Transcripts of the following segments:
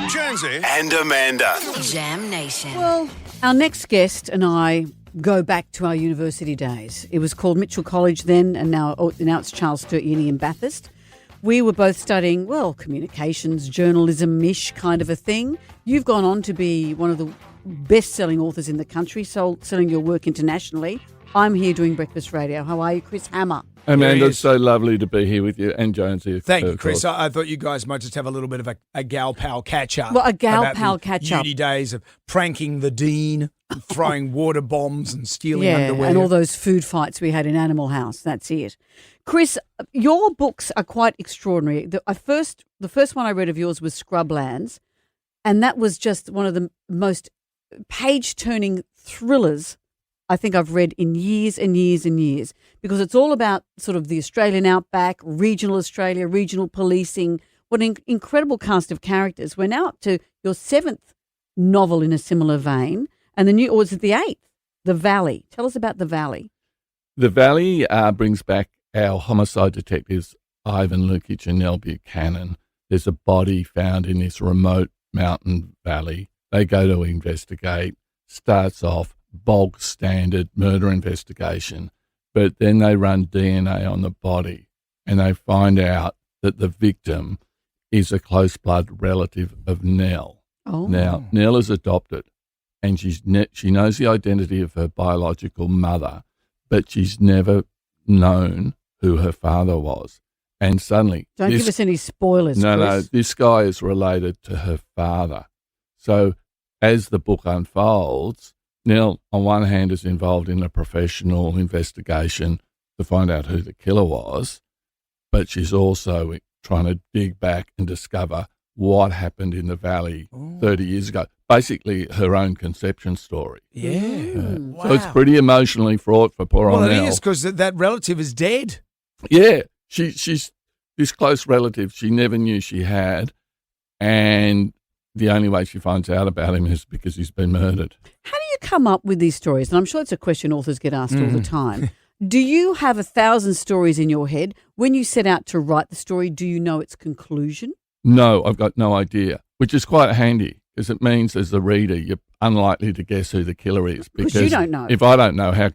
Jonesy and Amanda. Jam Nation. Well, our next guest and I go back to our university days. It was called Mitchell College then, and now it's Charles Sturt Uni in Bathurst. We were both studying, well, communications, journalism-ish kind of a thing. You've gone on to be one of the best-selling authors in the country, selling your work internationally. I'm here doing breakfast radio. How are you, Chris Hammer? Amanda, it's so lovely to be here with you, and Jonesy. Thank you, Chris. I thought you guys might just have a little bit of a gal pal catch up. Well, a gal pal catch up. Uni days of pranking the dean, throwing water bombs and stealing underwear. And all those food fights we had in Animal House. That's it. Chris, your books are quite extraordinary. The first one I read of yours was Scrublands, and that was just one of the most page-turning thrillers I think I've read in years and years and years, because it's all about sort of the Australian outback, regional Australia, regional policing. What an incredible cast of characters. We're now up to your 7th novel in a similar vein, and or is it the 8th? The Valley. Tell us about The Valley. The Valley brings back our homicide detectives, Ivan Lukic and Nell Buchanan. There's a body found in this remote mountain valley. They go to investigate. Starts off bog standard murder investigation, but then they run DNA on the body and they find out that the victim is a close blood relative of Nell. Oh. Now, Nell is adopted and she knows the identity of her biological mother, but she's never known who her father was. And suddenly... Don't give us any spoilers, No, Chris. this guy is related to her father. So as the book unfolds, Nell, on one hand, is involved in a professional investigation to find out who the killer was, but she's also trying to dig back and discover what happened in the valley 30 years ago. Basically, her own conception story. Yeah. Wow. So it's pretty emotionally fraught for poor old Nell. Well, it is, because that relative is dead. Yeah. She's this close relative she never knew she had, and the only way she finds out about him is because he's been murdered. How do you come up with these stories? And I'm sure it's a question authors get asked all the time. Do you have 1,000 stories in your head? When you set out to write the story, do you know its conclusion? No, I've got no idea, which is quite handy because it means as the reader, you're unlikely to guess who the killer is. Because you don't know. If I don't know, how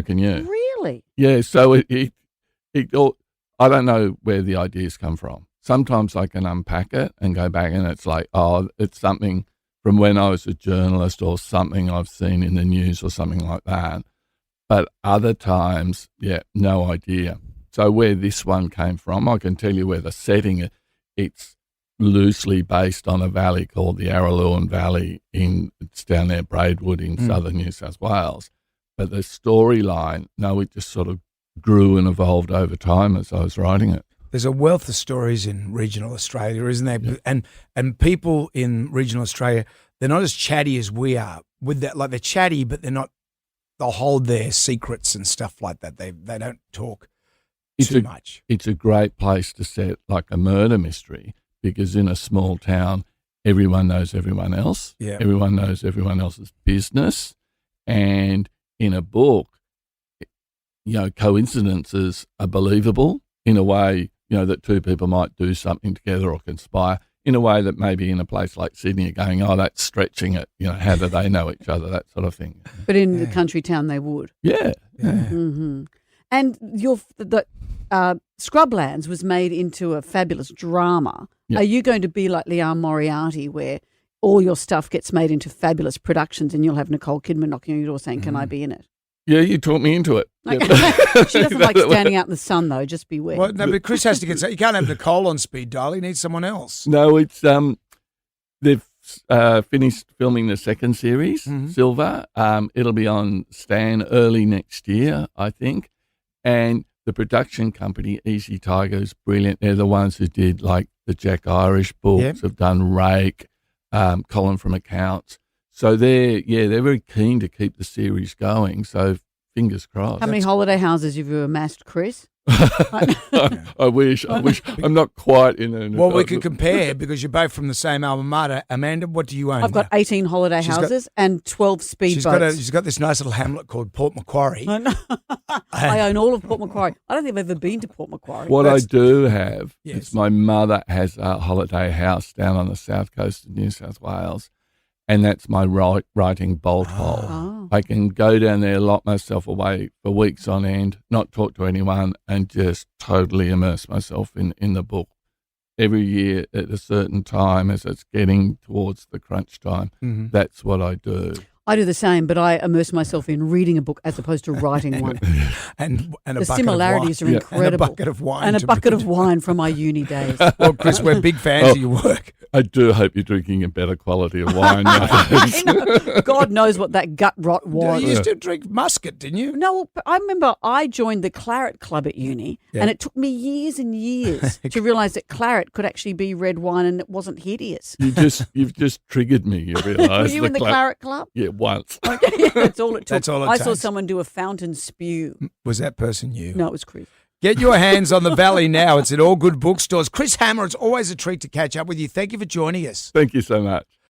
can you? Really? Yeah, so I don't know where the ideas come from. Sometimes I can unpack it and go back and it's like, oh, it's something from when I was a journalist or something I've seen in the news or something like that. But other times, no idea. So where this one came from, I can tell you where the setting, it's loosely based on a valley called the Araluen Valley. It's down there, Braidwood in southern New South Wales. But the storyline, it just sort of grew and evolved over time as I was writing it. There's a wealth of stories in regional Australia, isn't there? Yeah. And people in regional Australia, they're not as chatty as we are. With that, like they're chatty, but they'll hold their secrets and stuff like that. They don't talk too much. It's a great place to set like a murder mystery, because in a small town, everyone knows everyone else. Yeah. Everyone knows everyone else's business. And in a book, coincidences are believable in a way, that two people might do something together or conspire in a way that maybe in a place like Sydney you're going, oh, that's stretching it. How do they know each other? That sort of thing. But in the country town they would. Yeah. Mm-hmm. And the Scrublands was made into a fabulous drama. Yep. Are you going to be like Liam Moriarty, where all your stuff gets made into fabulous productions and you'll have Nicole Kidman knocking on your door saying, can I be in it? Yeah, you talked me into it. Okay. She doesn't like standing out in the sun, though. Just beware. Well, no, but Chris has to get. You can't have Nicole on speed dial. You need someone else. No, it's they've finished filming the second series, Silver. It'll be on Stan early next year, I think. And the production company, Easy Tiger, is brilliant. They're the ones who did like the Jack Irish books, have done Rake, Colin from Accounts. So they're very keen to keep the series going. So fingers crossed. How many holiday houses have you amassed, Chris? I wish. I'm not quite in it. Well, we could compare because you're both from the same alma mater. Amanda, what do you own? I've got 18 holiday houses and 12 speedboats. She's got this nice little hamlet called Port Macquarie. I own all of Port Macquarie. I don't think I've ever been to Port Macquarie. What I do have is my mother has a holiday house down on the south coast of New South Wales, and that's my writing bolt hole. Oh. I can go down there, lock myself away for weeks on end, not talk to anyone, and just totally immerse myself in the book. Every year at a certain time, as it's getting towards the crunch time, that's what I do. I do the same, but I immerse myself in reading a book as opposed to writing one. and a the bucket similarities of wine. are incredible. And a bucket of wine. And a bucket of wine from my uni days. Well, Chris, we're big fans of your work. I do hope you're drinking a better quality of wine. I know. God knows what that gut rot was. You used to drink muscat, didn't you? No, I remember I joined the Claret Club at uni, and it took me years and years to realise that claret could actually be red wine and it wasn't hideous. You've just triggered me. You realise? Were you in the Claret Club? Yeah, once. Okay, that's all it took. That's all it I saw takes. someone do a fountain spew. Was that person you? No, it was Chris. Get your hands on The Valley now. It's at all good bookstores. Chris Hammer, it's always a treat to catch up with you. Thank you for joining us. Thank you so much.